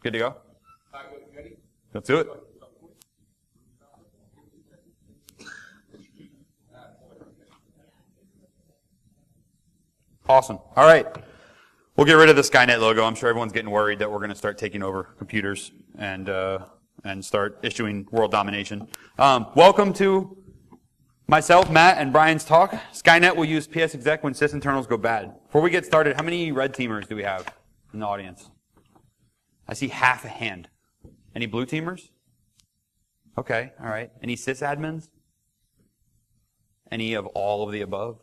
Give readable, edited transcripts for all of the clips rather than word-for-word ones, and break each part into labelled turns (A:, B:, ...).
A: Good to go? Let's do it. Awesome. All right. We'll get rid of the Skynet logo. I'm sure everyone's getting worried that we're going to start taking over computers and start issuing world domination. Welcome to myself, Matt, and Brian's talk. Skynet will use PsExec when sysinternals go bad. Before we get started, how many red teamers do we have in the audience? I see half a hand. Any blue teamers? Okay, all right. Any sysadmins? Any of all of the above?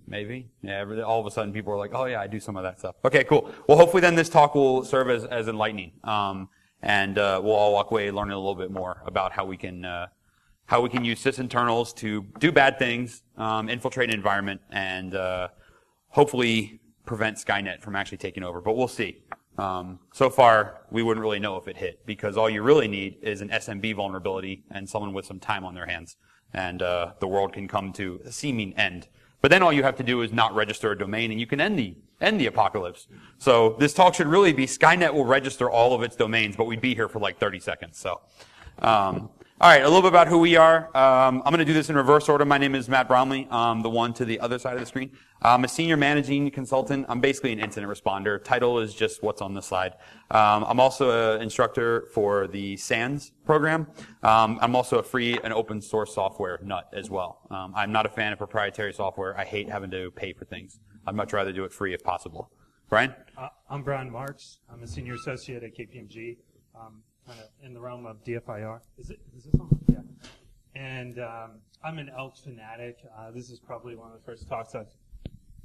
A: Maybe. Yeah, all of a sudden people are like, oh yeah, I do some of that stuff. Okay, cool. Well, hopefully then this talk will serve as enlightening. And we'll all walk away learning a little bit more about how we can use sysinternals to do bad things, infiltrate an environment, and hopefully prevent Skynet from actually taking over. But we'll see. So far, we wouldn't really know if it hit, because all you really need is an SMB vulnerability and someone with some time on their hands, and the world can come to a seeming end. But then all you have to do is not register a domain, and you can end the apocalypse. So this talk should really be Skynet will register all of its domains, but we'd be here for like 30 seconds. So, all right, a little bit about who we are. I'm going to do this in reverse order. My name is Matt Bromiley. I'm the one to the other side of the screen. I'm a senior managing consultant. I'm basically an incident responder. Title is just what's on the slide. I'm also an instructor for the SANS program. I'm also a free and open source software nut as well. I'm not a fan of proprietary software. I hate having to pay for things. I'd much rather do it free if possible. Brian?
B: I'm Brian Marks. I'm a senior associate at KPMG. Kind of in the realm of DFIR. Is this on? Yeah. And I'm an Elk fanatic. This is probably one of the first talks I've...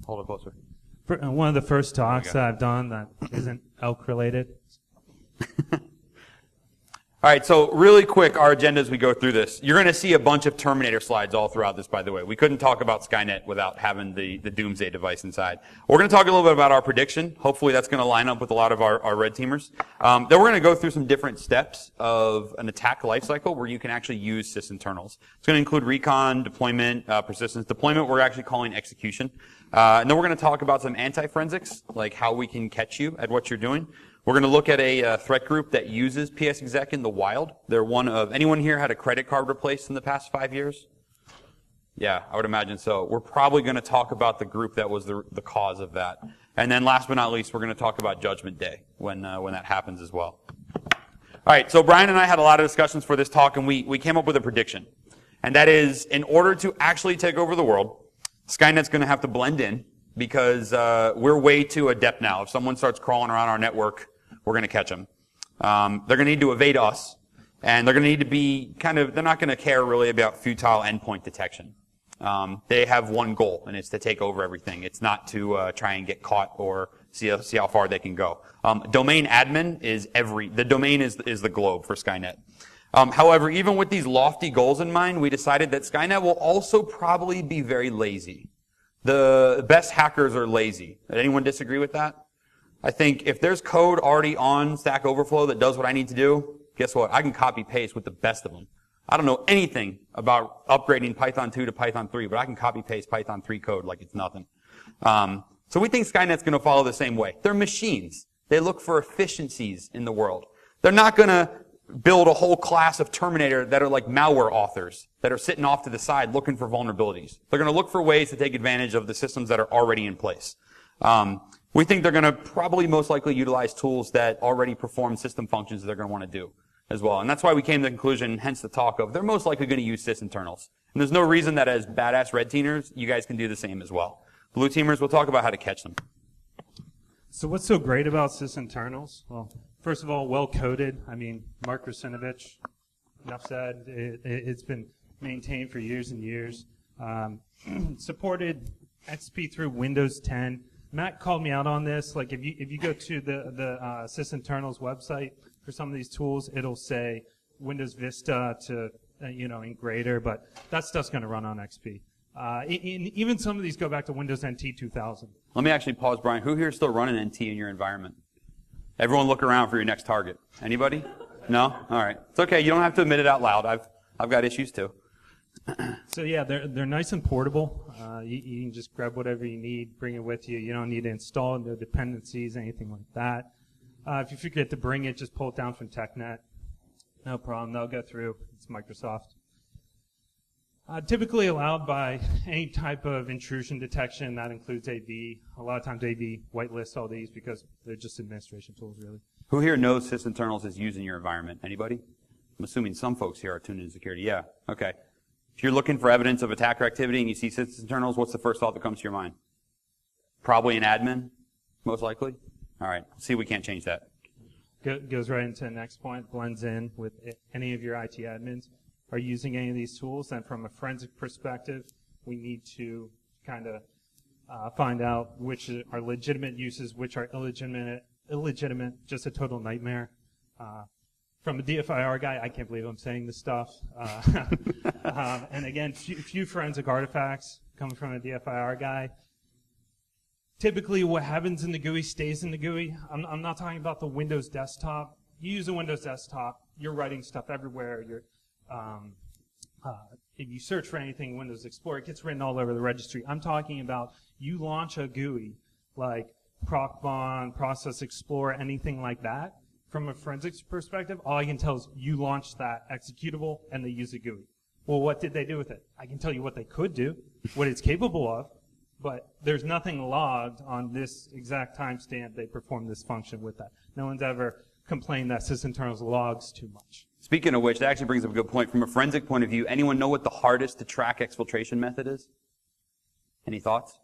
A: Hold it closer.
B: One of the first talks I've done that isn't Elk related.
A: All right, so really quick, our agenda as we go through this. You're going to see a bunch of Terminator slides all throughout this, by the way. We couldn't talk about Skynet without having the Doomsday device inside. We're going to talk a little bit about our prediction. Hopefully that's going to line up with a lot of our red teamers. Then we're going to go through some different steps of an attack lifecycle where you can actually use sysinternals. It's going to include recon, deployment, persistence. Deployment we're actually calling execution. And then we're going to talk about some anti-forensics, like how we can catch you at what you're doing. We're going to look at a threat group that uses PsExec in the wild. They're one of, anyone here had a credit card replaced in the past 5 years? Yeah, I would imagine so. We're probably going to talk about the group that was the cause of that. And then last but not least, we're going to talk about Judgment Day when that happens as well. All right, so Brian and I had a lot of discussions for this talk, and we came up with a prediction. And that is, in order to actually take over the world, Skynet's going to have to blend in, because we're way too adept now. If someone starts crawling around our network, we're going to catch them. They're going to need to evade us, and they're going to need to be they're not going to care really about futile endpoint detection. They have one goal, and it's to take over everything. It's not to try and get caught or see how far they can go. Domain admin is the domain is the globe for Skynet. However, even with these lofty goals in mind, we decided that Skynet will also probably be very lazy. The best hackers are lazy. Did anyone disagree with that? I think if there's code already on Stack Overflow that does what I need to do, guess what? I can copy paste with the best of them. I don't know anything about upgrading Python 2 to Python 3, but I can copy paste Python 3 code like it's nothing. So we think Skynet's going to follow the same way. They're machines. They look for efficiencies in the world. They're not going to build a whole class of Terminator that are like malware authors that are sitting off to the side looking for vulnerabilities. They're going to look for ways to take advantage of the systems that are already in place. We think they're going to probably most likely utilize tools that already perform system functions that they're going to want to do as well. And that's why we came to the conclusion, hence the talk of, they're most likely going to use sysinternals. And there's no reason that as badass red teamers, you guys can do the same as well. Blue teamers, we'll talk about how to catch them.
B: So what's so great about sysinternals? Well, first of all, well coded. I mean, Mark Rusinovich, enough said. It's been maintained for years and years. Supported XP through Windows 10. Matt called me out on this. Like, if you go to the sysinternals website for some of these tools, it'll say Windows Vista to in Grader, but that stuff's going to run on XP. Even some of these go back to Windows NT 2000. Let
A: me actually pause, Brian. Who here is still running NT in your environment? Everyone, look around for your next target. Anybody? No? All right. It's okay. You don't have to admit it out loud. I've got issues too.
B: So yeah, they're nice and portable. You can just grab whatever you need, bring it with you. You don't need to install no dependencies, anything like that. If you forget to bring it, just pull it down from TechNet. No problem. They'll go through. It's Microsoft. Typically allowed by any type of intrusion detection. That includes AV. A lot of times AV whitelists all these because they're just administration tools, really.
A: Who here knows Sysinternals is used in your environment? Anybody? I'm assuming some folks here are tuned into security. Yeah, okay. If you're looking for evidence of attacker activity and you see Sysinternals, what's the first thought that comes to your mind? Probably an admin, most likely. All right, see, we can't change that.
B: Goes right into the next point, blends in with any of your IT admins are using any of these tools. And from a forensic perspective, we need to kind of find out which are legitimate uses, which are illegitimate, just a total nightmare. From a DFIR guy, I can't believe I'm saying this stuff. And again, few forensic artifacts coming from a DFIR guy. Typically, what happens in the GUI stays in the GUI. I'm not talking about the Windows desktop. You use a Windows desktop, you're writing stuff everywhere. If you search for anything in Windows Explorer, it gets written all over the registry. I'm talking about you launch a GUI like ProcBon, Process Explorer, anything like that. From a forensics perspective, all I can tell is you launched that executable and they use a GUI. Well, what did they do with it? I can tell you what they could do, what it's capable of, but there's nothing logged on this exact timestamp they performed this function with that. No one's ever complained that Sysinternals logs too much.
A: Speaking of which, that actually brings up a good point. From a forensic point of view, anyone know what the hardest to track exfiltration method is? Any thoughts?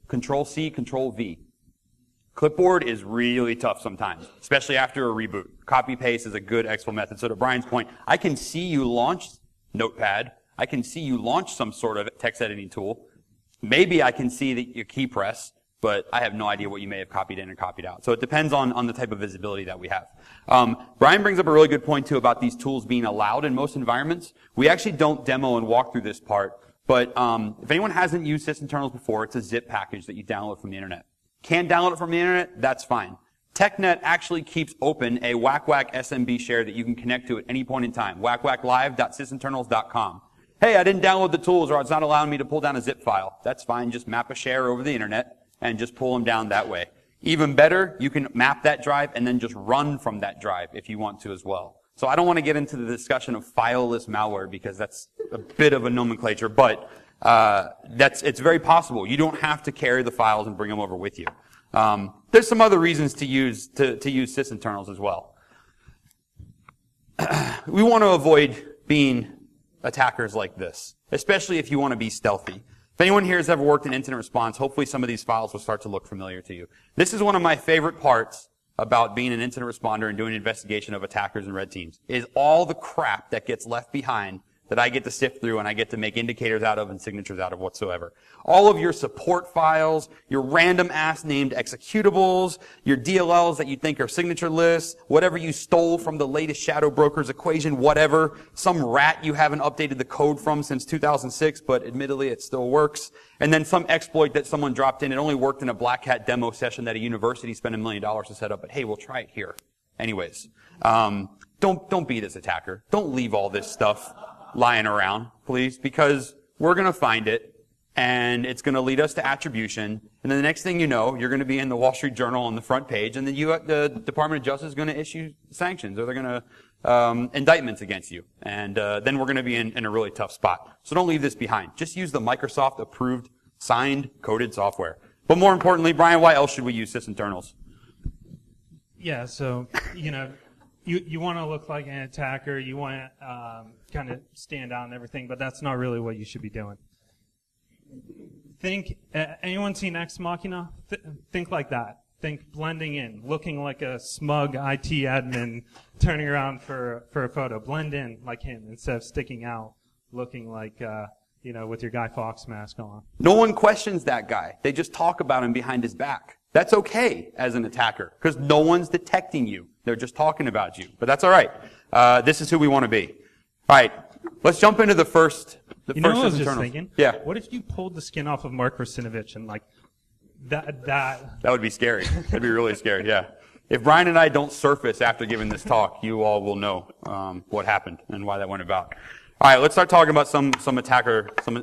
A: Control-C, Control-V. Clipboard is really tough sometimes, especially after a reboot. Copy-paste is a good exfil method. So to Brian's point, I can see you launch Notepad. I can see you launch some sort of text editing tool. Maybe I can see that you key press, but I have no idea what you may have copied in or copied out. So it depends on the type of visibility that we have. Brian brings up a really good point, too, about these tools being allowed in most environments. We actually don't demo and walk through this part, but if anyone hasn't used Sysinternals before, it's a zip package that you download from the internet. Can't download it from the internet? That's fine. TechNet actually keeps open a whack SMB share that you can connect to at any point in time. whacklive.sysinternals.com. Hey, I didn't download the tools or it's not allowing me to pull down a zip file. That's fine. Just map a share over the internet and just pull them down that way. Even better, you can map that drive and then just run from that drive if you want to as well. So I don't want to get into the discussion of fileless malware because that's a bit of a nomenclature, but it's very possible. You don't have to carry the files and bring them over with you. There's some other reasons to use Sysinternals as well. We want to avoid being attackers like this, especially if you want to be stealthy. If anyone here has ever worked in incident response, hopefully some of these files will start to look familiar to you. This is one of my favorite parts about being an incident responder and doing an investigation of attackers and red teams, is all the crap that gets left behind that I get to sift through and I get to make indicators out of and signatures out of whatsoever. All of your support files, your random ass named executables, your DLLs that you think are signature lists, whatever you stole from the latest shadow broker's equation, whatever, some rat you haven't updated the code from since 2006, but admittedly it still works, and then some exploit that someone dropped in. It only worked in a Black Hat demo session that a university spent $1 million to set up, but hey, we'll try it here. Anyways, don't be this attacker. Don't leave all this stuff lying around, please, because we're going to find it, and it's going to lead us to attribution, and then the next thing you know, you're going to be in the Wall Street Journal on the front page, and then the Department of Justice is going to issue sanctions, or they're going to indictments against you, and then we're going to be in a really tough spot. So don't leave this behind. Just use the Microsoft-approved, signed, coded software. But more importantly, Brian, why else should we use Sysinternals?
B: Yeah, so, you want to look like an attacker, you want to kind of stand out and everything, but that's not really what you should be doing. Anyone seen Ex Machina? Think like that. Think blending in, looking like a smug IT admin, turning around for a photo. Blend in like him instead of sticking out, looking like, with your Guy Fawkes mask on.
A: No one questions that guy. They just talk about him behind his back. That's okay as an attacker, because no one's detecting you. They're just talking about you. But that's all right. This is who we want to be. All right. Let's jump into the first
B: what I was just thinking?
A: Yeah.
B: What if you pulled the skin off of Mark Rusinovich and that?
A: That would be scary. That'd be really scary, yeah. If Brian and I don't surface after giving this talk, you all will know what happened and why that went about. All right, let's start talking about some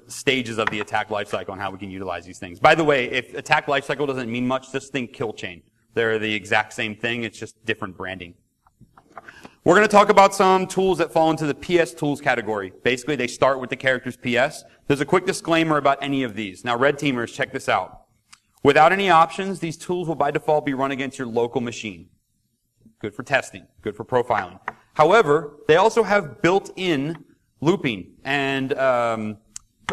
A: stages of the attack lifecycle and how we can utilize these things. By the way, if attack lifecycle doesn't mean much, just think kill chain. They're the exact same thing. It's just different branding. We're going to talk about some tools that fall into the PsTools category. Basically, they start with the characters PS. There's a quick disclaimer about any of these. Now, red teamers, check this out. Without any options, these tools will by default be run against your local machine. Good for testing, good for profiling. However, they also have built-in looping and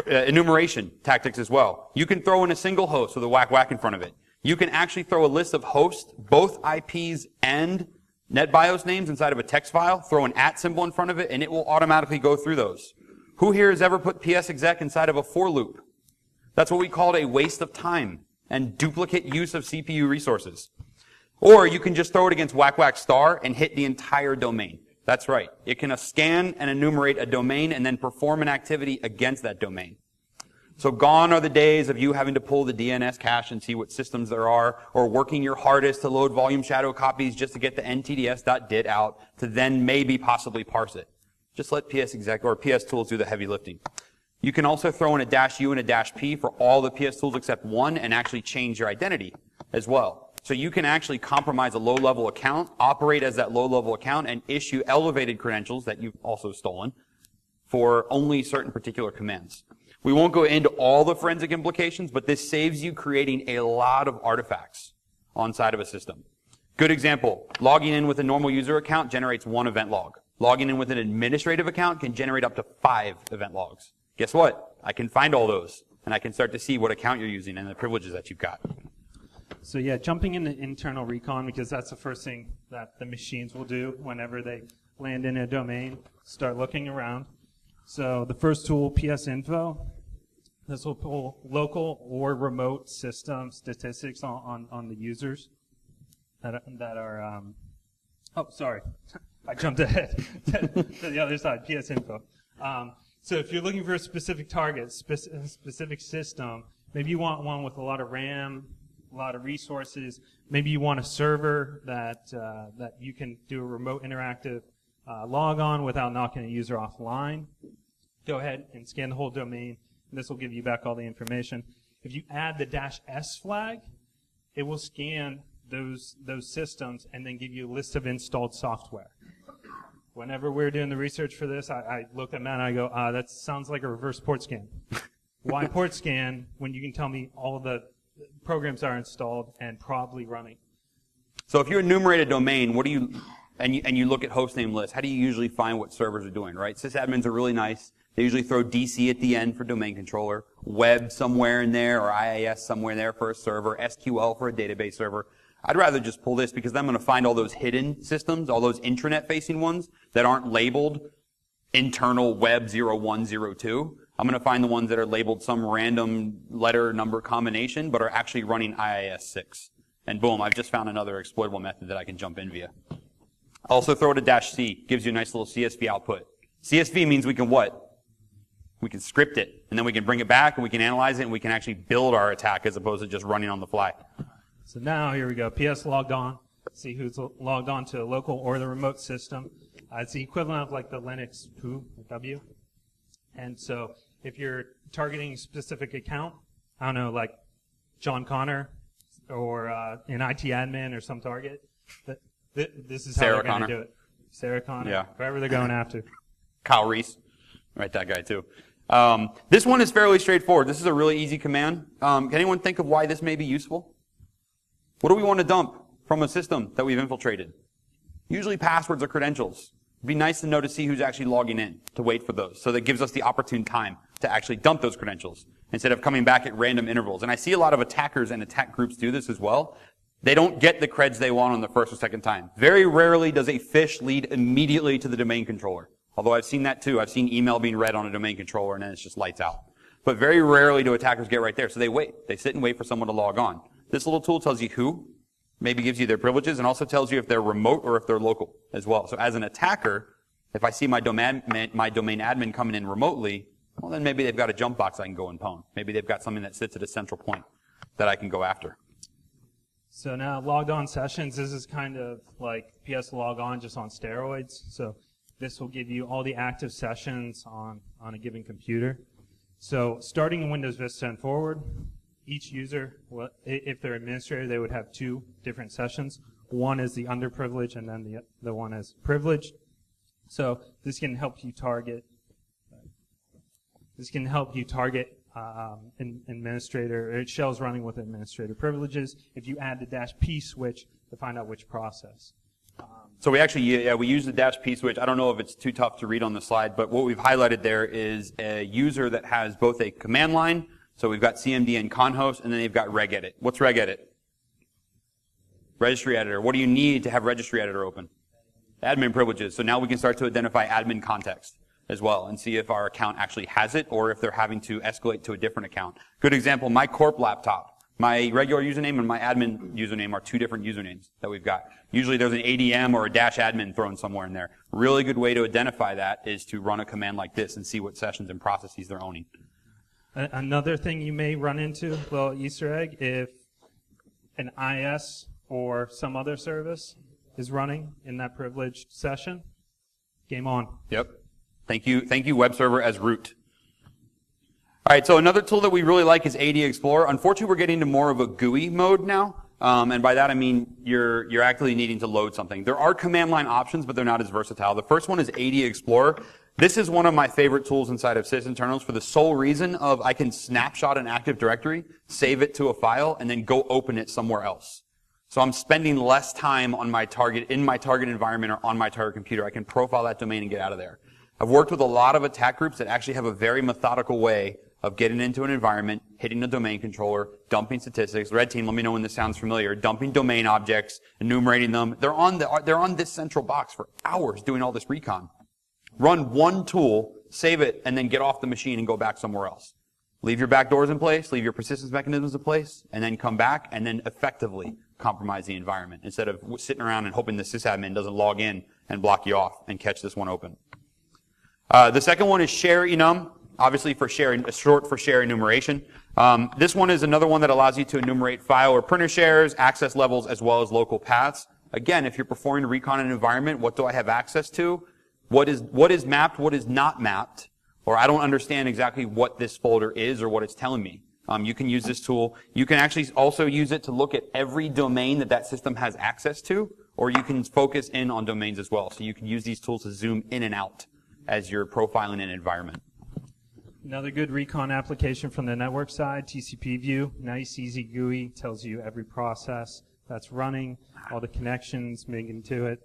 A: enumeration tactics as well. You can throw in a single host with a whack in front of it. You can actually throw a list of hosts, both IPs and NetBIOS names inside of a text file, throw an @ symbol in front of it, and it will automatically go through those. Who here has ever put PsExec inside of a for loop? That's what we called a waste of time and duplicate use of CPU resources. Or you can just throw it against whack star and hit the entire domain. That's right. It can scan and enumerate a domain and then perform an activity against that domain. So gone are the days of you having to pull the DNS cache and see what systems there are, or working your hardest to load volume shadow copies just to get the ntds.dit out to then maybe possibly parse it. Just let PsExec or PsTools do the heavy lifting. You can also throw in a -u and a -p for all the PsTools except one and actually change your identity as well. So you can actually compromise a low-level account, operate as that low-level account, and issue elevated credentials that you've also stolen for only certain particular commands. We won't go into all the forensic implications, but this saves you creating a lot of artifacts on side of a system. Good example, logging in with a normal user account generates 1 event log. Logging in with an administrative account can generate up to 5 event logs. Guess what? I can find all those, and I can start to see what account you're using and the privileges that you've got.
B: So yeah, jumping into internal recon, because that's the first thing that the machines will do whenever they land in a domain, start looking around. So the first tool, PsInfo, this will pull local or remote system statistics on the users that are oh, sorry. I jumped ahead to the other side, PsInfo. So if you're looking for a specific target, specific system, maybe you want one with a lot of RAM, a lot of resources. Maybe you want a server that you can do a remote interactive log on without knocking a user offline. Go ahead and scan the whole domain. And this will give you back all the information. If you add the -s flag, it will scan those systems and then give you a list of installed software. Whenever we're doing the research for this, I look at that and I go, that sounds like a reverse port scan. Why port scan when you can tell me all the programs are installed and probably running?
A: So if you enumerate a domain, what do you, and you look at hostname lists, how do you usually find what servers are doing, right? Sysadmins are really nice. They usually throw DC at the end for domain controller, web somewhere in there, or IIS somewhere in there for a server, SQL for a database server. I'd rather just pull this because I'm going to find all those hidden systems, all those intranet-facing ones that aren't labeled internal web 0102. I'm going to find the ones that are labeled some random letter number combination, but are actually running IIS 6. And boom, I've just found another exploitable method that I can jump in via. Also throw it a -C, gives you a nice little CSV output. CSV means we can what? We can script it, and then we can bring it back, and we can analyze it, and we can actually build our attack as opposed to just running on the fly.
B: So now, here we go, PsLoggedOn. See who's logged on to a local or the remote system. It's the equivalent of like the Linux who, W. And so if you're targeting a specific account, I don't know, like John Connor or an IT admin or some target, this is how they're going to do it. Sarah Connor,
A: yeah.
B: Whoever they're going after.
A: Kyle Reese, right, that guy too. This one is fairly straightforward. This is a really easy command. Can anyone think of why this may be useful? What do we want to dump from a system that we've infiltrated? Usually passwords or credentials. It'd be nice to know to see who's actually logging in, to wait for those. So that gives us the opportune time to actually dump those credentials instead of coming back at random intervals. And I see a lot of attackers and attack groups do this as well. They don't get the creds they want on the first or second time. Very rarely does a phish lead immediately to the domain controller. Although I've seen that too. I've seen email being read on a domain controller and then it's just lights out. But very rarely do attackers get right there. So they wait. They sit and wait for someone to log on. This little tool tells you who, maybe gives you their privileges, and also tells you if they're remote or if they're local as well. So as an attacker, if I see my domain admin coming in remotely, well then maybe they've got a jump box I can go and pwn. Maybe they've got something that sits at a central point that I can go after.
B: So now logged on sessions, this is kind of like PsLoggedOn just on steroids. So this will give you all the active sessions on a given computer. So starting in Windows Vista and forward, each user, if they're administrator, they would have 2 different sessions. One is the underprivileged, and then the one is privileged. So this can help you target. This can help you target an administrator. Shell's running with administrator privileges. If you add the -p switch to find out which process.
A: So we actually, we use the -p switch. I don't know if it's too tough to read on the slide, but what we've highlighted there is a user that has both a command line. So we've got cmd and conhost, and then they've got regedit. What's regedit? Registry editor. What do you need to have registry editor open? Admin privileges. So now we can start to identify admin context as well and see if our account actually has it or if they're having to escalate to a different account. Good example, my corp laptop. My regular username and my admin username are 2 different usernames that we've got. Usually there's an ADM or a -admin thrown somewhere in there. Really good way to identify that is to run a command like this and see what sessions and processes they're owning.
B: Another thing you may run into, little Easter egg, if an IS or some other service is running in that privileged session, game on.
A: Yep. Thank you, web server as root. All right, so another tool that we really like is AdExplorer. Unfortunately, we're getting into more of a GUI mode now. And by that I mean you're actually needing to load something. There are command line options, but they're not as versatile. The first one is AdExplorer. This is one of my favorite tools inside of Sysinternals for the sole reason of I can snapshot an Active Directory, save it to a file, and then go open it somewhere else. So I'm spending less time on my target, in my target environment or on my target computer. I can profile that domain and get out of there. I've worked with a lot of attack groups that actually have a very methodical way of getting into an environment, hitting the domain controller, dumping statistics. Red team, let me know when this sounds familiar. Dumping domain objects, enumerating them. They're on this central box for hours doing all this recon. Run one tool, save it, and then get off the machine and go back somewhere else. Leave your backdoors in place, leave your persistence mechanisms in place, and then come back and then effectively compromise the environment instead of sitting around and hoping the sysadmin doesn't log in and block you off and catch this one open. The second one is ShareEnum, obviously short for share enumeration. This one is another one that allows you to enumerate file or printer shares, access levels, as well as local paths. Again, if you're performing a recon in an environment, what do I have access to? What is mapped, what is not mapped? Or I don't understand exactly what this folder is or what it's telling me. You can use this tool. You can actually also use it to look at every domain that system has access to, or you can focus in on domains as well. So you can use these tools to zoom in and out as you're profiling an environment.
B: Another good recon application from the network side, TCPView. Nice, easy GUI, tells you every process that's running, all the connections making to it.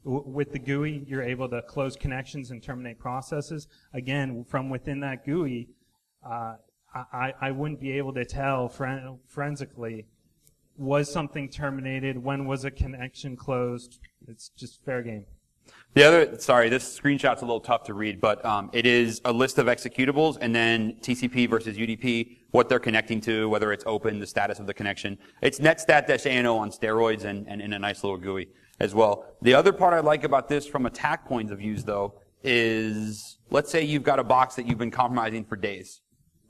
B: With the GUI, you're able to close connections and terminate processes. Again, from within that GUI, I wouldn't be able to tell forensically, was something terminated, when was a connection closed. It's just fair game.
A: This screenshot's a little tough to read, but it is a list of executables and then TCP versus UDP, what they're connecting to, whether it's open, the status of the connection. It's netstat-ANO on steroids and in a nice little GUI as well. The other part I like about this from attack points of views, though, is let's say you've got a box that you've been compromising for days.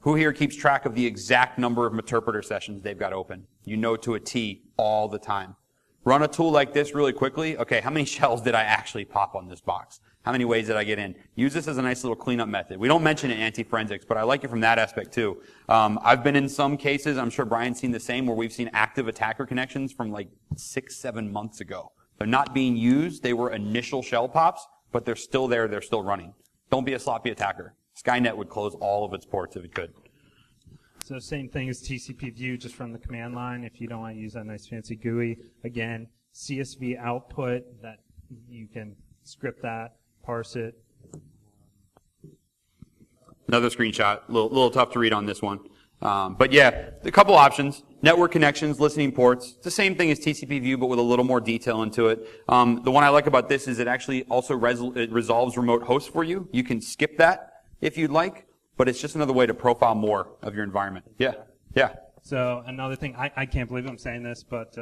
A: Who here keeps track of the exact number of interpreter sessions they've got open? You know to a T all the time. Run a tool like this really quickly. Okay, how many shells did I actually pop on this box? How many ways did I get in? Use this as a nice little cleanup method. We don't mention it in anti-forensics, but I like it from that aspect too. I've been in some cases, I'm sure Brian's seen the same, where we've seen active attacker connections from like 6-7 months ago. They're not being used. They were initial shell pops, but they're still there. They're still running. Don't be a sloppy attacker. Skynet would close all of its ports if it could.
B: So same thing as TCPView, just from the command line. If you don't want to use that nice fancy GUI, again, CSV output that you can script that, parse it.
A: Another screenshot, a little tough to read on this one. But yeah, a couple options. Network connections, listening ports. It's the same thing as TCPView, but with a little more detail into it. The one I like about this is it actually also resolves remote hosts for you. You can skip that if you'd like, but it's just another way to profile more of your environment. Yeah.
B: So another thing, I can't believe I'm saying this, but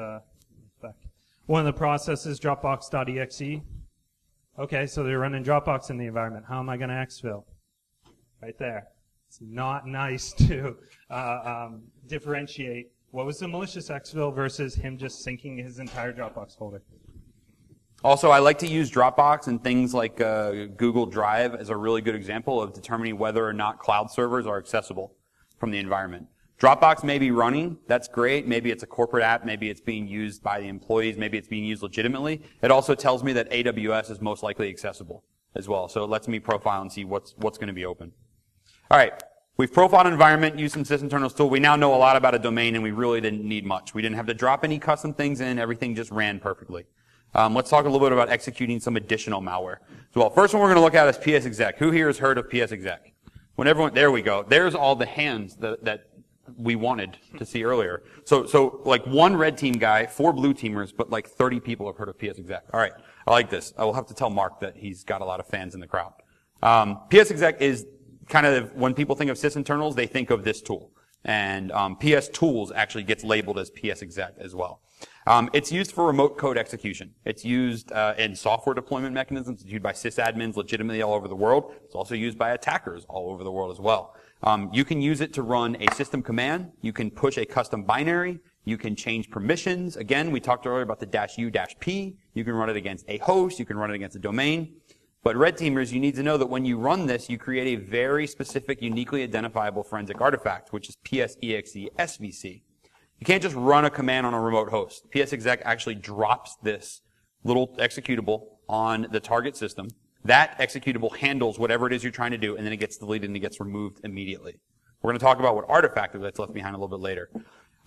B: one of the processes, Dropbox.exe. Okay, so they're running Dropbox in the environment. How am I going to exfil? Right there. It's not nice to differentiate what was the malicious exfil versus him just syncing his entire Dropbox folder.
A: Also, I like to use Dropbox and things like Google Drive as a really good example of determining whether or not cloud servers are accessible from the environment. Dropbox may be running. That's great. Maybe it's a corporate app. Maybe it's being used by the employees. Maybe it's being used legitimately. It also tells me that AWS is most likely accessible as well. So it lets me profile and see what's going to be open. All right. We've profiled an environment, used some sysinternals tool. We now know a lot about a domain, and we really didn't need much. We didn't have to drop any custom things in. Everything just ran perfectly. Let's talk a little bit about executing some additional malware. So, well, first one we're going to look at is PsExec. Who here has heard of PsExec? When everyone, there we go. There's all the hands that we wanted to see earlier. So like one red team guy, 4 blue teamers, but like 30 people have heard of PsExec. All right, I like this. I will have to tell Mark that he's got a lot of fans in the crowd. PsExec is kind of, when people think of sysinternals, they think of this tool. And PsTools actually gets labeled as PsExec as well. It's used for remote code execution. It's used in software deployment mechanisms. It's used by sysadmins legitimately all over the world. It's also used by attackers all over the world as well. You can use it to run a system command. You can push a custom binary. You can change permissions. Again, we talked earlier about the -u-p. You can run it against a host. You can run it against a domain. But red teamers, you need to know that when you run this, you create a very specific, uniquely identifiable forensic artifact, which is PsExec SVC. You can't just run a command on a remote host. PsExec actually drops this little executable on the target system. That executable handles whatever it is you're trying to do, and then it gets deleted and it gets removed immediately. We're going to talk about what artifact that's left behind a little bit later.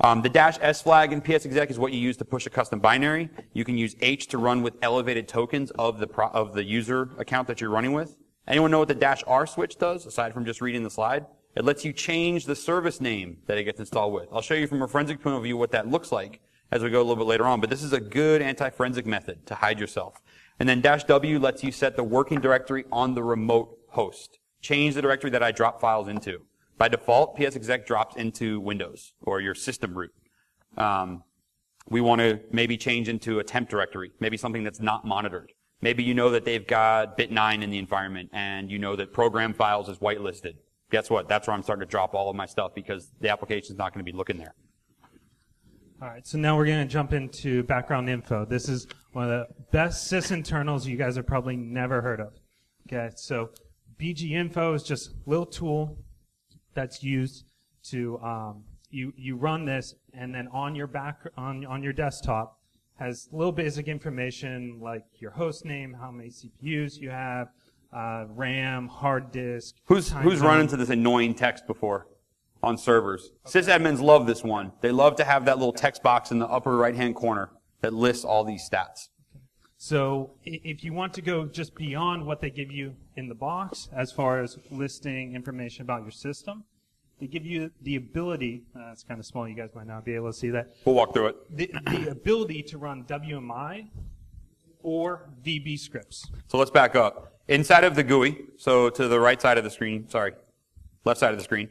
A: The -s flag in PsExec is what you use to push a custom binary. You can use H to run with elevated tokens of the user account that you're running with. Anyone know what the -r switch does, aside from just reading the slide? It lets you change the service name that it gets installed with. I'll show you from a forensic point of view what that looks like as we go a little bit later on, but this is a good anti-forensic method to hide yourself. And then -w lets you set the working directory on the remote host. Change the directory that I drop files into. By default, PsExec drops into Windows or your system root. We want to maybe change into a temp directory, maybe something that's not monitored. Maybe you know that they've got bit9 in the environment and you know that program files is whitelisted. Guess what? That's where I'm starting to drop all of my stuff because the application is not going to be looking there.
B: All right, so now we're going to jump into background info. This is one of the best sysinternals you guys have probably never heard of. Okay, so BgInfo is just a little tool that's used to you run this, and then on your on your desktop has little basic information like your host name, how many CPUs you have, RAM, hard disk.
A: Who's run into this annoying text before on servers? Okay. Sysadmins love this one. They love to have that little text box in the upper right-hand corner that lists all these stats.
B: Okay. So if you want to go just beyond what they give you in the box, as far as listing information about your system, they give you the ability, it's kind of small, you guys might not be able to see that.
A: We'll walk through it.
B: The ability to run WMI or VB scripts.
A: So let's back up. Inside of the GUI, so to the right side of the screen, left side of the screen,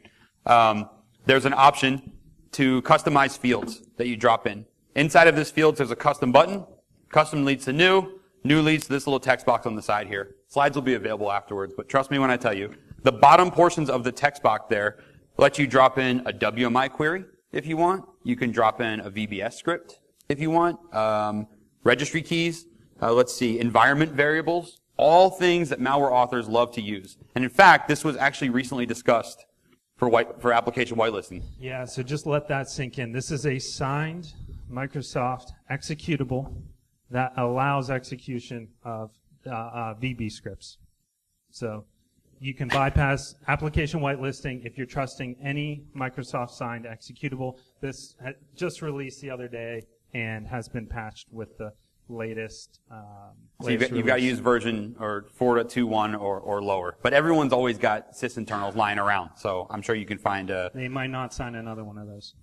A: there's an option to customize fields that you drop in. Inside of this field, there's a custom button. Custom leads to new. New leads to this little text box on the side here. Slides will be available afterwards, but trust me when I tell you. The bottom portions of the text box there let you drop in a WMI query if you want. You can drop in a VBS script if you want. Registry keys. Let's see, environment variables. All things that malware authors love to use. And in fact, this was actually recently discussed for application whitelisting.
B: Yeah, so just let that sink in. This is a signed Microsoft executable that allows execution of VB scripts. So you can bypass application whitelisting if you're trusting any Microsoft signed executable. This just released the other day and has been patched with the latest.
A: So you've got to use version or 4.21 or lower. But everyone's always got sysinternals lying around, so I'm sure you can find a.
B: They might not sign another one of those.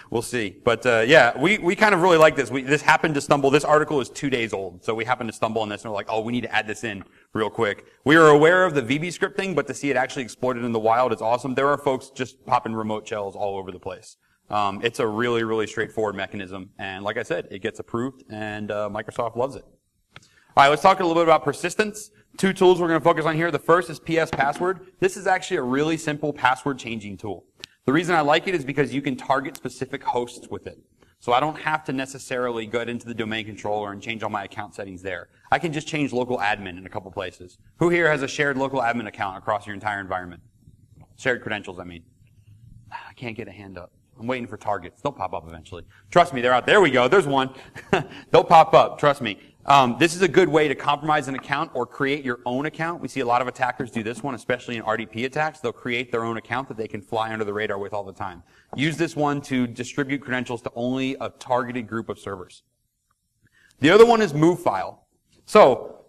A: We'll see. But yeah, we kind of really like this. This happened to stumble. This article is 2 days old, so we happened to stumble on this and we're like, oh, we need to add this in real quick. We are aware of the VB script thing, but to see it actually exploited in the wild is awesome. There are folks just popping remote shells all over the place. It's a really, really straightforward mechanism. And like I said, it gets approved, and Microsoft loves it. All right, let's talk a little bit about persistence. 2 tools we're going to focus on here. The first is PsPasswd. This is actually a really simple password changing tool. The reason I like it is because you can target specific hosts with it. So I don't have to necessarily go into the domain controller and change all my account settings there. I can just change local admin in a couple places. Who here has a shared local admin account across your entire environment? Shared credentials, I mean. I can't get a hand up. I'm waiting for targets. They'll pop up eventually. Trust me, they're out. There we go. There's one. They'll pop up. Trust me. This is a good way to compromise an account or create your own account. We see a lot of attackers do this one, especially in RDP attacks. They'll create their own account that they can fly under the radar with all the time. Use this one to distribute credentials to only a targeted group of servers. The other one is MoveFile. So,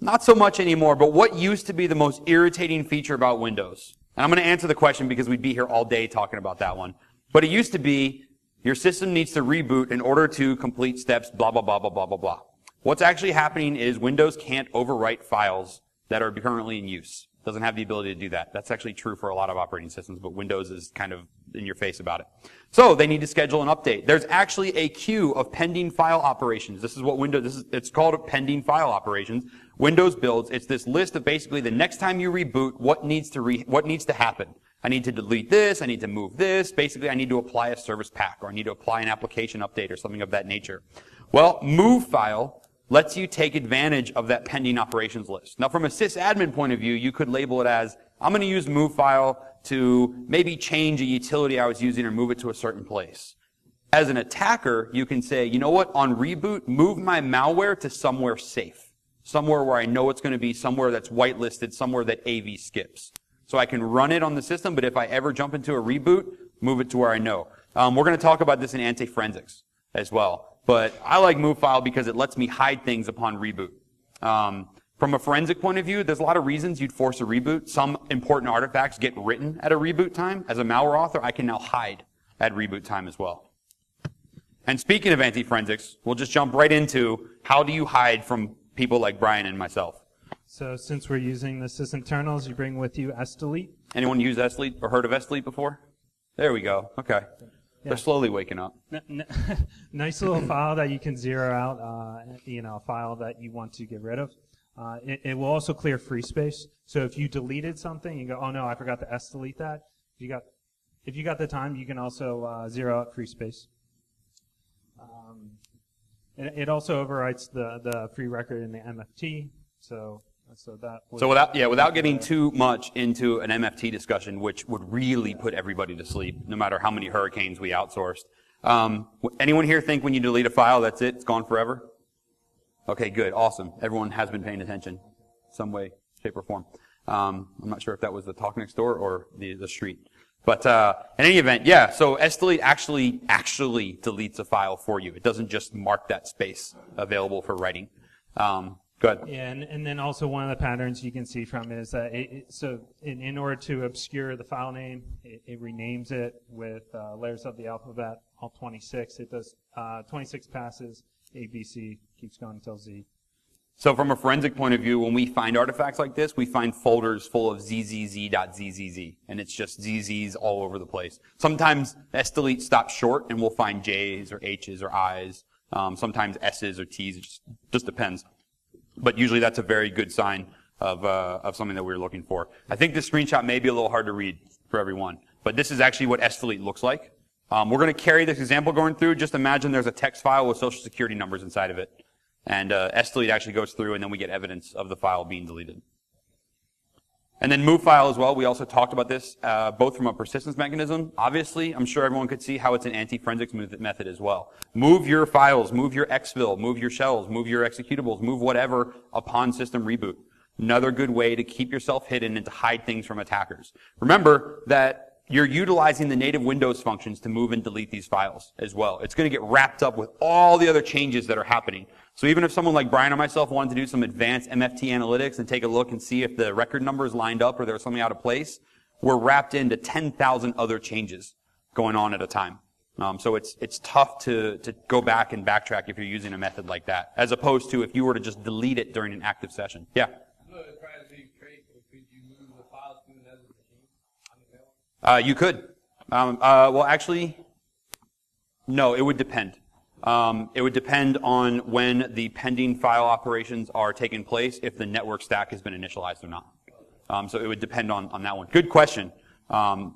A: not so much anymore, but what used to be the most irritating feature about Windows? And I'm going to answer the question because we'd be here all day talking about that one. But it used to be, your system needs to reboot in order to complete steps, blah, blah, blah, blah, blah, blah, blah. What's actually happening is Windows can't overwrite files that are currently in use. It doesn't have the ability to do that. That's actually true for a lot of operating systems, but Windows is kind of in your face about it. So they need to schedule an update. There's actually a queue of pending file operations. This is what it's called pending file operations. Windows builds, it's this list of basically the next time you reboot, what needs to happen. I need to delete this, I need to move this, basically I need to apply a service pack, or I need to apply an application update or something of that nature. Well, MoveFile lets you take advantage of that pending operations list. Now from a sysadmin point of view, you could label it as, I'm going to use MoveFile to maybe change a utility I was using or move it to a certain place. As an attacker, you can say, you know what, on reboot, move my malware to somewhere safe. Somewhere where I know it's going to be, somewhere that's whitelisted, somewhere that AV skips. So I can run it on the system, but if I ever jump into a reboot, move it to where I know. We're going to talk about this in anti-forensics as well. But I like MoveFile because it lets me hide things upon reboot. From a forensic point of view, there's a lot of reasons you'd force a reboot. Some important artifacts get written at a reboot time. As a malware author, I can now hide at reboot time as well. And speaking of anti-forensics, we'll just jump right into how do you hide from people like Brian and myself.
B: So since we're using the Sysinternals, you bring with you Sdelete.
A: Anyone use Sdelete or heard of Sdelete before? There we go. Okay. Yeah. They're slowly waking up.
B: Nice little file that you can zero out, a file that you want to get rid of. It will also clear free space. So if you deleted something, you go, oh no, I forgot to Sdelete that. If you got the time, you can also zero out free space. It also overwrites the free record in the MFT. So without getting too much into an MFT discussion, which would really put everybody to sleep, no matter how many hurricanes we outsourced. Anyone here think when you delete a file, that's it? It's gone forever? Okay, good, awesome. Everyone has been paying attention, some way, shape, or form. I'm not sure if that was the talk next door or the street. But in any event, yeah. So Sdelete actually deletes a file for you. It doesn't just mark that space available for writing. Go ahead. Yeah, and then also one of the patterns you can see from it is that in order to obscure the file name, it renames it with letters of the alphabet, all 26. It does 26 passes, A, B, C, keeps going until Z.
A: So from a forensic point of view, when we find artifacts like this, we find folders full of zzz.zzz, and it's just zz's all over the place. Sometimes Sdelete stops short, and we'll find J's or H's or I's, sometimes S's or T's. It just depends. But usually that's a very good sign of something that we're looking for. I think this screenshot may be a little hard to read for everyone, but this is actually what Sdelete looks like. We're going to carry this example going through. Just imagine there's a text file with social security numbers inside of it. And Sdelete actually goes through, and then we get evidence of the file being deleted. And then MoveFile as well. We also talked about this, both from a persistence mechanism. Obviously, I'm sure everyone could see how it's an anti-forensics method as well. Move your files, move your exfil, move your shells, move your executables, move whatever upon system reboot. Another good way to keep yourself hidden and to hide things from attackers. Remember that you're utilizing the native Windows functions to move and delete these files as well. It's going to get wrapped up with all the other changes that are happening. So even if someone like Brian or myself wanted to do some advanced MFT analytics and take a look and see if the record numbers lined up or there was something out of place, we're wrapped into 10,000 other changes going on at a time. So it's tough to go back and backtrack if you're using a method like that, as opposed to if you were to just delete it during an active session. Yeah? You could. Well, actually, no, it would depend. It would depend on when the pending file operations are taking place, if the network stack has been initialized or not. So it would depend on that one. Good question.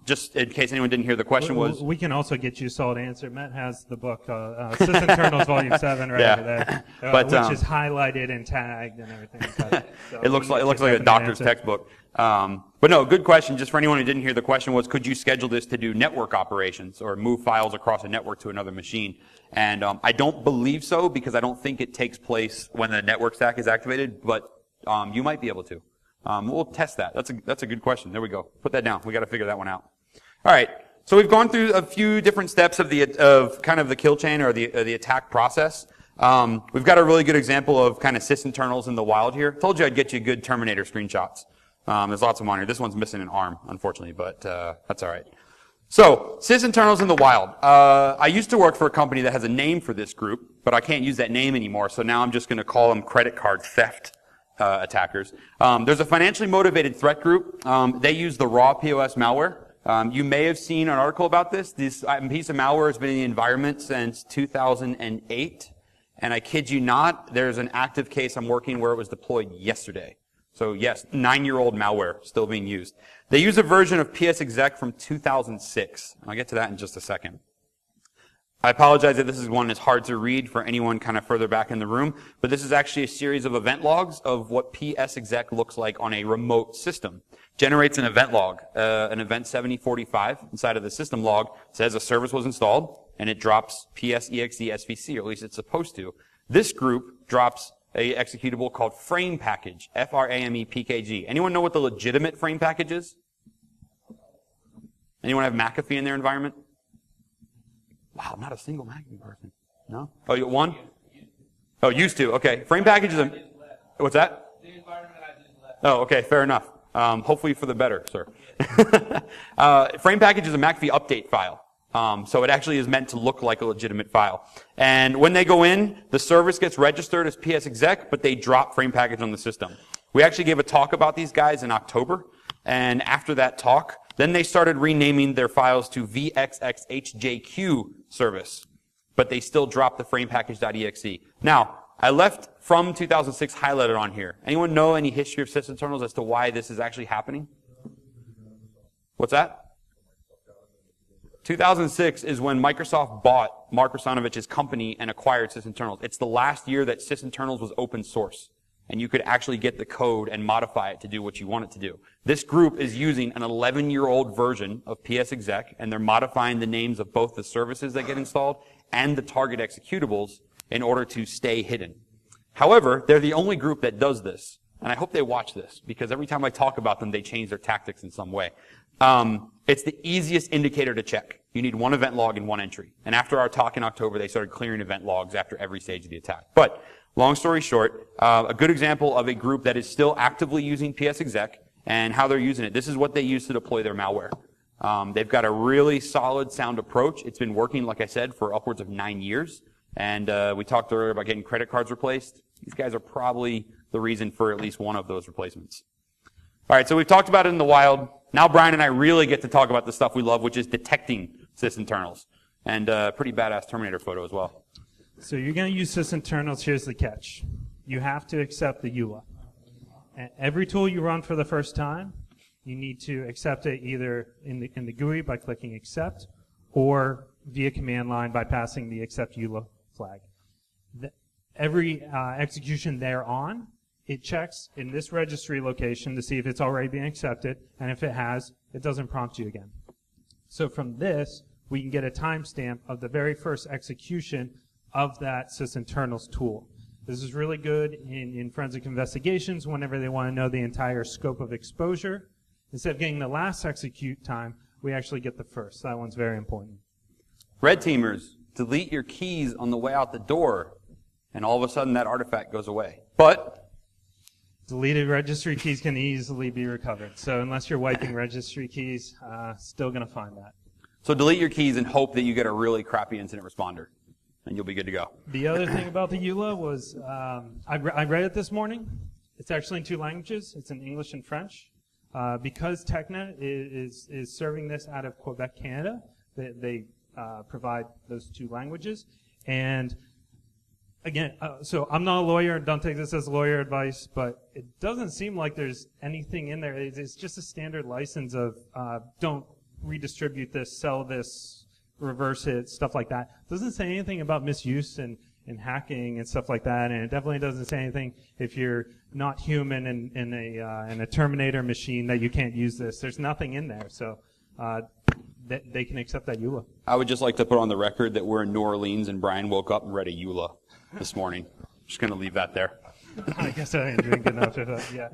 A: Just in case anyone didn't hear, the question was...
B: We can also get you a solid answer. Matt has the book, Sysinternals Volume 7 right over there, which is highlighted and tagged and everything like that. So
A: it looks like a doctor's textbook. But no, good question. Just for anyone who didn't hear, the question was, could you schedule this to do network operations or move files across a network to another machine? And I don't believe so, because I don't think it takes place when the network stack is activated, but you might be able to. We'll test that. That's a good question. There we go. Put that down. We got to figure that one out. All right. So we've gone through a few different steps of kind of the kill chain or the attack process. We've got a really good example of kind of sysinternals in the wild here. Told you I'd get you good Terminator screenshots. There's lots of them on here. This one's missing an arm, unfortunately, but that's all right. So, sysinternals in the wild. I used to work for a company that has a name for this group, but I can't use that name anymore, so now I'm just going to call them credit card theft attackers. There's a financially motivated threat group. They use the raw POS malware. You may have seen an article about this. This piece of malware has been in the environment since 2008, and I kid you not, there's an active case I'm working where it was deployed yesterday. So yes, 9-year-old malware still being used. They use a version of PsExec from 2006. I'll get to that in just a second. I apologize that this is one that's hard to read for anyone kind of further back in the room, but this is actually a series of event logs of what PsExec looks like on a remote system. Generates an event log, an event 7045 inside of the system log, says a service was installed, and it drops PsExe SVC, or at least it's supposed to. This group drops a executable called frame package, FRAME-PKG. Anyone know what the legitimate frame package is? Anyone have McAfee in their environment? Wow, not a single McAfee person. No? Oh, you one? Oh, used to. Okay. Frame package is a... What's that? The environment I just left. Oh, okay. Fair enough. Hopefully for the better, sir. Frame package is a McAfee update file. So it actually is meant to look like a legitimate file. And when they go in, the service gets registered as PsExec, but they drop frame package on the system. We actually gave a talk about these guys in October, and after that talk, then they started renaming their files to VXXHJQ service, but they still dropped the frame package.exe. Now, I left from 2006 highlighted on here. Anyone know any history of sysinternals as to why this is actually happening? What's that? 2006 is when Microsoft bought Mark Rusanovich's company and acquired sysinternals. It's the last year that sysinternals was open source, and you could actually get the code and modify it to do what you want it to do. This group is using an 11-year-old version of PsExec, and they're modifying the names of both the services that get installed and the target executables in order to stay hidden. However, they're the only group that does this, and I hope they watch this, because every time I talk about them, they change their tactics in some way. It's the easiest indicator to check. You need one event log and one entry. And after our talk in October, they started clearing event logs after every stage of the attack. But, long story short, a good example of a group that is still actively using PsExec and how they're using it. This is what they use to deploy their malware. They've got a really solid, sound approach. It's been working, like I said, for upwards of 9 years. And we talked earlier about getting credit cards replaced. These guys are probably the reason for at least one of those replacements. All right, so we've talked about it in the wild. Now Brian and I really get to talk about the stuff we love, which is detecting sysinternals. And pretty badass Terminator photo as well.
B: So you're going to use sysinternals. Here's the catch. You have to accept the EULA. And every tool you run for the first time, you need to accept it either in the GUI by clicking accept or via command line by passing the accept EULA flag. Every execution thereon, it checks in this registry location to see if it's already been accepted, and if it has, it doesn't prompt you again. So from this, we can get a timestamp of the very first execution of that sysinternals tool. This is really good in forensic investigations whenever they want to know the entire scope of exposure. Instead of getting the last execute time, we actually get the first. That one's very important.
A: Red teamers, delete your keys on the way out the door, and all of a sudden that artifact goes away. But
B: deleted registry keys can easily be recovered. So unless you're wiping registry keys, still going to find that.
A: So delete your keys and hope that you get a really crappy incident responder, and you'll be good to go.
B: The other thing about the EULA was I read it this morning. It's actually in 2 languages. It's in English and French. Because TechNet is serving this out of Quebec, Canada, they provide those 2 languages. And Again, so I'm not a lawyer. Don't take this as lawyer advice, but it doesn't seem like there's anything in there. It's just a standard license of don't redistribute this, sell this, reverse it, stuff like that. It doesn't say anything about misuse and hacking and stuff like that, and it definitely doesn't say anything if you're not human in a Terminator machine that you can't use this. There's nothing in there, so they can accept that EULA.
A: I would just like to put on the record that we're in New Orleans and Brian woke up and read a EULA this morning. Just going to leave that there.
B: I guess I didn't drink enough of that, yeah.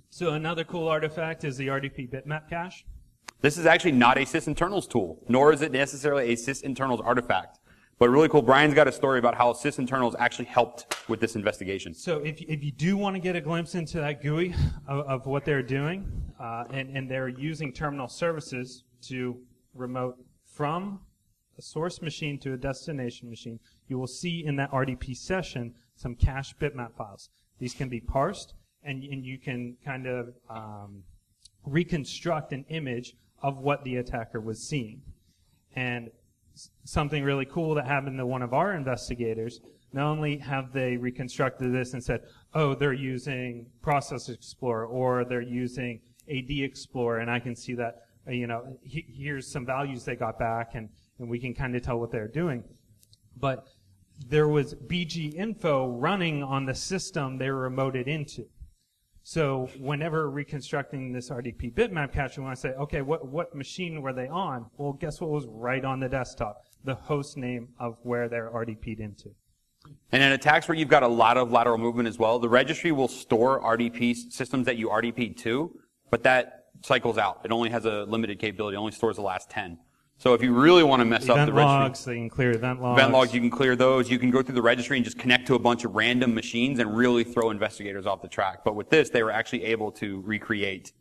B: So another cool artifact is the RDP bitmap cache.
A: This is actually not a sysinternals tool, nor is it necessarily a sysinternals artifact. But really cool, Brian's got a story about how sysinternals actually helped with this investigation.
B: So if you do want to get a glimpse into that GUI of what they're doing, and they're using terminal services to remote from a source machine to a destination machine, you will see in that RDP session some cache bitmap files. These can be parsed, and you can kind of reconstruct an image of what the attacker was seeing. And something really cool that happened to one of our investigators, not only have they reconstructed this and said, oh, they're using Process Explorer or they're using AdExplorer, and I can see that, here's some values they got back, and we can kind of tell what they're doing. But there was BgInfo running on the system they were remoted into. So whenever reconstructing this RDP bitmap cache, we want to say, okay, what machine were they on? Well, guess what was right on the desktop? The host name of where they're RDP'd into.
A: And in attacks where you've got a lot of lateral movement as well, the registry will store RDP systems that you RDP'd to, but that cycles out. It only has a limited capability. It only stores the last 10. So if you really want to mess up the registry,
B: logs, they can clear event logs.
A: Event logs, you can clear those. You can go through the registry and just connect to a bunch of random machines and really throw investigators off the track. But with this, they were actually able to recreate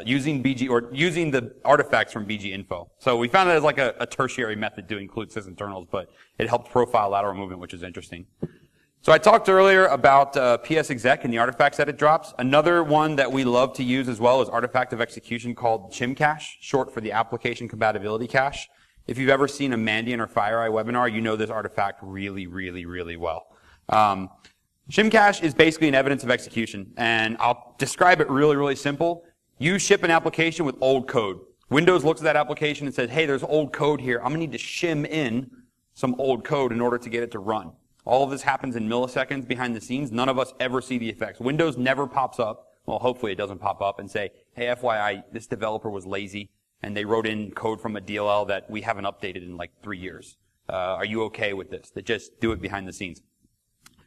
A: using the artifacts from BgInfo. So we found that as like a tertiary method to include sysinternals, but it helped profile lateral movement, which is interesting. So I talked earlier about PsExec and the artifacts that it drops. Another one that we love to use as well is artifact of execution called ShimCache, short for the application compatibility cache. If you've ever seen a Mandiant or FireEye webinar, you know this artifact really, really, really well. ShimCache is basically an evidence of execution, and I'll describe it really, really simple. You ship an application with old code. Windows looks at that application and says, hey, there's old code here. I'm going to need to shim in some old code in order to get it to run. All of this happens in milliseconds behind the scenes. None of us ever see the effects. Windows never pops up. Well, hopefully it doesn't pop up and say, hey, FYI, this developer was lazy and they wrote in code from a DLL that we haven't updated in like 3 years. Are you okay with this? They just do it behind the scenes.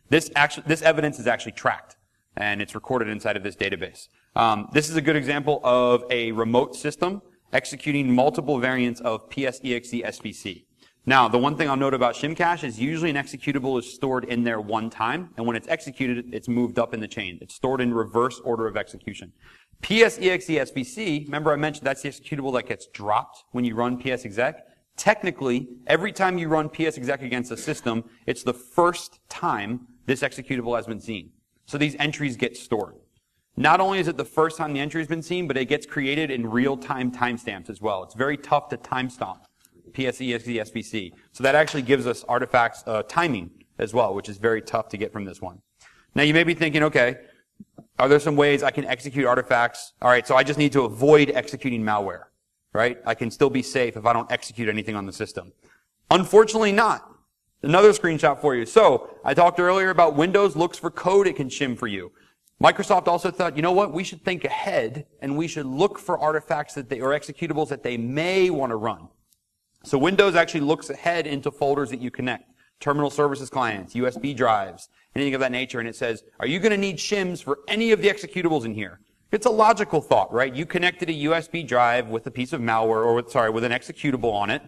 A: This evidence is actually tracked and it's recorded inside of this database. This is a good example of a remote system executing multiple variants of PsExec SVC. Now, the one thing I'll note about ShimCache is usually an executable is stored in there one time, and when it's executed, it's moved up in the chain. It's stored in reverse order of execution. PsExec SVC, remember I mentioned that's the executable that gets dropped when you run PsExec. Technically, every time you run PsExec against a system, it's the first time this executable has been seen. So these entries get stored. Not only is it the first time the entry has been seen, but it gets created in real-time timestamps as well. It's very tough to timestamp PsExec SVC. So that actually gives us artifacts timing as well, which is very tough to get from this one. Now you may be thinking, okay, are there some ways I can execute artifacts? All right, so I just need to avoid executing malware, right? I can still be safe if I don't execute anything on the system. Unfortunately not. Another screenshot for you. So I talked earlier about Windows looks for code it can shim for you. Microsoft also thought, you know what, we should think ahead and we should look for artifacts that or executables that they may want to run. So Windows actually looks ahead into folders that you connect, terminal services clients, USB drives, anything of that nature, and it says, are you going to need shims for any of the executables in here? It's a logical thought, right? You connected a USB drive with a piece of malware, or with an executable on it.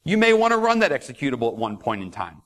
A: You may want to run that executable at one point in time.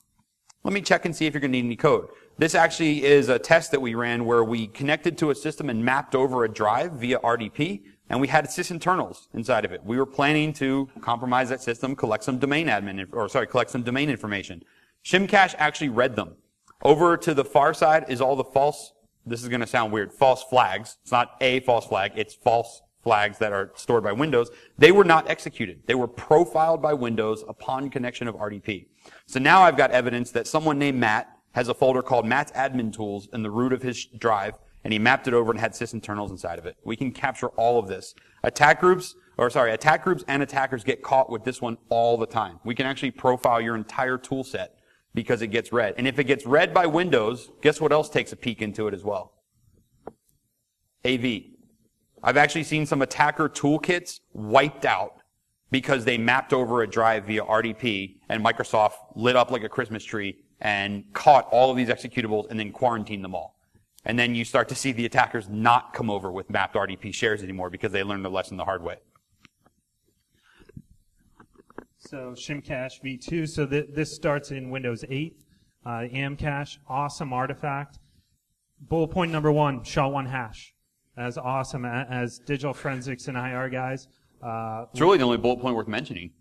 A: Let me check and see if you're going to need any code. This actually is a test that we ran where we connected to a system and mapped over a drive via RDP, and we had sysinternals inside of it. We were planning to compromise that system, collect some domain information. ShimCache actually read them. Over to the far side is all the false, this is going to sound weird, false flags. It's not a false flag, it's false flags that are stored by Windows, they were not executed. They were profiled by Windows upon connection of RDP. So now I've got evidence that someone named Matt has a folder called Matt's admin tools in the root of his drive, and he mapped it over and had sysinternals inside of it. We can capture all of this. Attack groups and attackers get caught with this one all the time. We can actually profile your entire tool set because it gets read. And if it gets read by Windows, guess what else takes a peek into it as well? AV. I've actually seen some attacker toolkits wiped out because they mapped over a drive via RDP, and Microsoft lit up like a Christmas tree and caught all of these executables and then quarantined them all. And then you start to see the attackers not come over with mapped RDP shares anymore because they learned the lesson the hard way.
B: So ShimCache v2, so this starts in Windows 8. AmCache, awesome artifact. Bullet point number 1, SHA-1 hash. That's awesome. As digital forensics and IR guys.
A: It's really the only bullet point worth mentioning.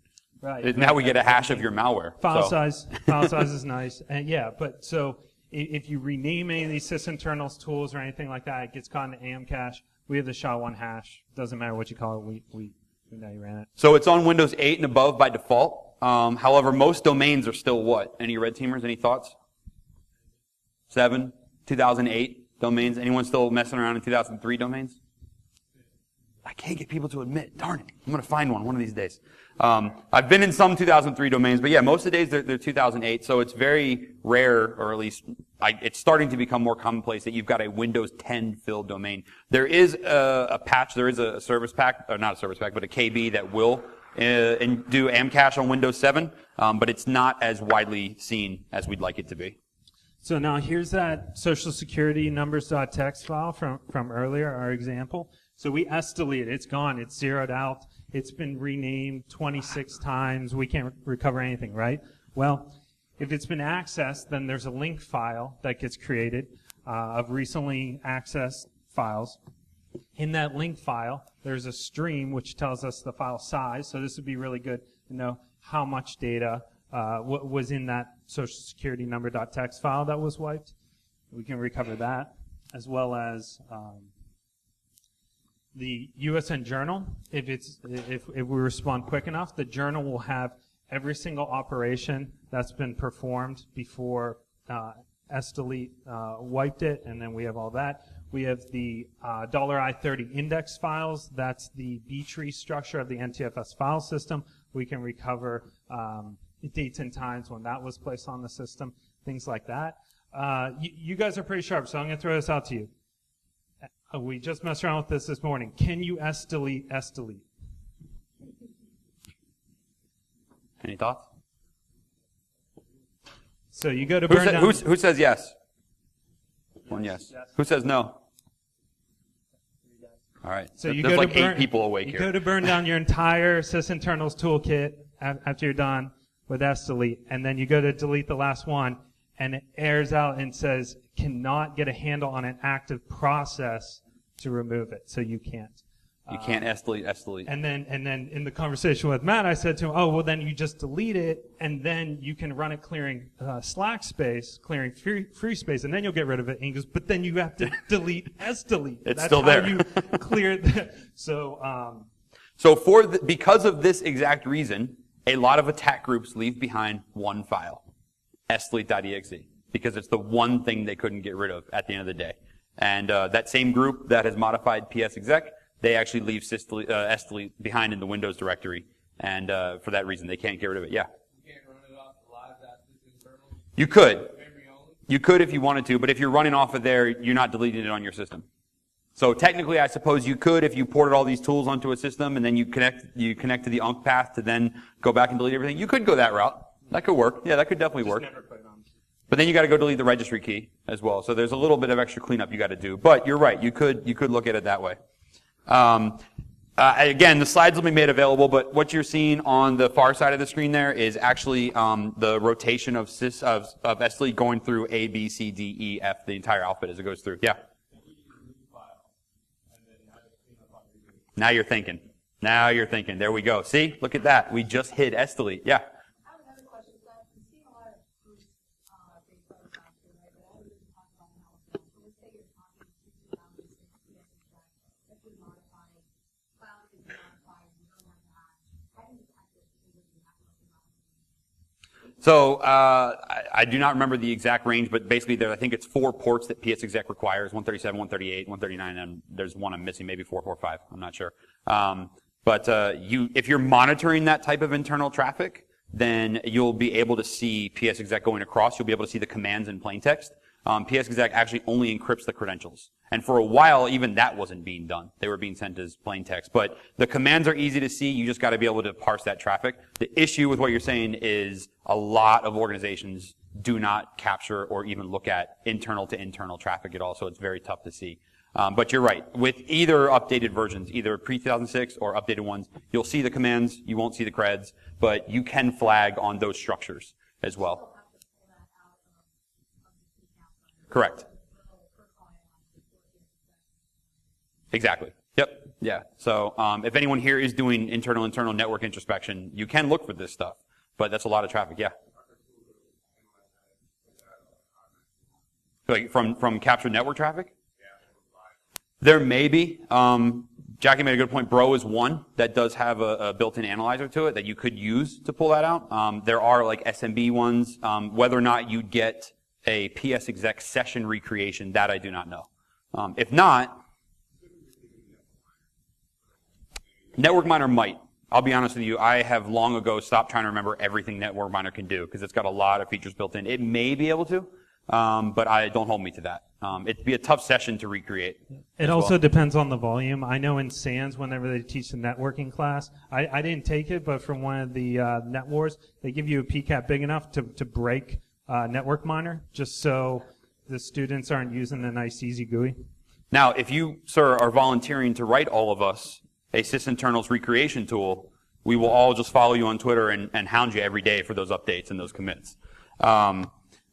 B: Right.
A: Now we get a hash of your malware.
B: File size is nice. And yeah, but so if you rename any of these sysinternals tools or anything like that, it gets caught in AmCache. We have the SHA-1 hash. Doesn't matter what you call it. We know you ran it.
A: So it's on Windows 8 and above by default. However, most domains are still what? Any red teamers? Any thoughts? 7, 2008 domains. Anyone still messing around in 2003 domains? I can't get people to admit. Darn it. I'm going to find one of these days. I've been in some 2003 domains, but yeah, most of the days they're 2008, so it's very rare, or at least it's starting to become more commonplace that you've got a Windows 10 filled domain. There is a patch, there is a service pack, or not a service pack, but a KB that will do Amcache on Windows 7, but it's not as widely seen as we'd like it to be.
B: So now here's that social security numbers.txt file from earlier, our example. So we SDelete it. It's gone. It's zeroed out. It's been renamed 26 times. We can't recover anything, right? Well, if it's been accessed, then there's a link file that gets created of recently accessed files. In that link file, there's a stream which tells us the file size. So this would be really good to know how much data was in that social security number.txt file that was wiped. We can recover that, as well as the USN journal. If we respond quick enough, the journal will have every single operation that's been performed before SDelete wiped it, and then we have all that. We have the $I30 index files. That's the B-tree structure of the NTFS file system. We can recover dates and times when that was placed on the system, things like that. You guys are pretty sharp, so I'm going to throw this out to you. We just messed around with this morning. Can you SDelete SDelete?
A: Any thoughts?
B: So you go to burn down.
A: Who says yes? One yes. Who says no? All right.
B: So you
A: there's
B: go
A: like
B: to burn,
A: 8 people awake here.
B: You go to burn down your entire sysinternals toolkit after you're done with SDelete, and then you go to delete the last one, and it errors out and says cannot get a handle on an active process to remove it, so you can't.
A: You can't SDelete.
B: And then in the conversation with Matt, I said to him, "Oh, well, then you just delete it, and then you can run it clearing slack space, clearing free space, and then you'll get rid of it." And he goes, "But then you have to delete SDelete.
A: It's
B: That's
A: still
B: how
A: there.
B: You clear it." So
A: Because of this exact reason, a lot of attack groups leave behind one file, sdelete.exe, because it's the one thing they couldn't get rid of at the end of the day. And that same group that has modified PsExec, they actually leave sdelete behind in the Windows directory, and for that reason, they can't get rid of it. Yeah.
C: You can't run it off the live sysinternals?
A: You could.
C: Memory only?
A: You could if you wanted to, but if you're running off of there, you're not deleting it on your system. So technically, I suppose you could if you ported all these tools onto a system and then you connect to the UNC path to then go back and delete everything. You could go that route. That could work. Yeah, that could definitely work.
B: never put it on.
A: But then you got to go delete the registry key as well. So there's a little bit of extra cleanup you got to do. But you're right. You could look at it that way. Again, the slides will be made available, but what you're seeing on the far side of the screen there is actually the rotation of SDelete going through A, B, C, D, E, F, the entire alphabet as it goes through. Yeah. Now you're thinking. There we go. See? Look at that. We just hid SDelete. Yeah.
D: I have another question. So I've been seeing a lot of groups big photos out there, right? But I was just talking about NolaCon. So let's say you're talking to PsExec that would modify
A: So I do not remember the exact range, but basically I think it's 4 ports that PsExec requires, 137, 138, 139, and there's one I'm missing, maybe 445, I'm not sure. But if you're monitoring that type of internal traffic, then you'll be able to see PsExec going across. You'll be able to see the commands in plain text. PsExec actually only encrypts the credentials. And for a while, even that wasn't being done. They were being sent as plain text. But the commands are easy to see. You just got to be able to parse that traffic. The issue with what you're saying is a lot of organizations do not capture or even look at internal to internal traffic at all, so it's very tough to see. But you're right. With either updated versions, either pre-2006 or updated ones, you'll see the commands, you won't see the creds, but you can flag on those structures as well. Correct. Exactly. Yep. Yeah. So if anyone here is doing internal network introspection, you can look for this stuff, but that's a lot of traffic. Yeah. Like from captured network traffic? There may be. Jackie made a good point. Bro is one that does have a built-in analyzer to it that you could use to pull that out. There are like SMB ones. Whether or not you'd get a PsExec session recreation, that I do not know. If not, Network Miner might. I'll be honest with you, I have long ago stopped trying to remember everything Network Miner can do because it's got a lot of features built in. It may be able to, but don't hold me to that. It'd be a tough session to recreate.
B: It also depends on the volume. I know in SANS, whenever they teach the networking class, I didn't take it, but from one of the net wars, they give you a PCAP big enough to break Network Miner, just so the students aren't using the nice easy GUI.
A: Now, if you, sir, are volunteering to write all of us a Sysinternals recreation tool, we will all just follow you on Twitter and hound you every day for those updates and those commits.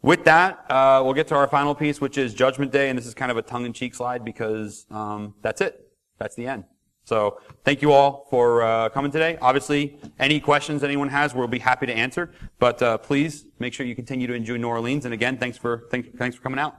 A: With that, we'll get to our final piece, which is Judgment Day, and this is kind of a tongue-in-cheek slide because that's it. That's the end. So thank you all for coming today. Obviously, any questions anyone has, we'll be happy to answer. But please make sure you continue to enjoy New Orleans. And again, thanks for coming out.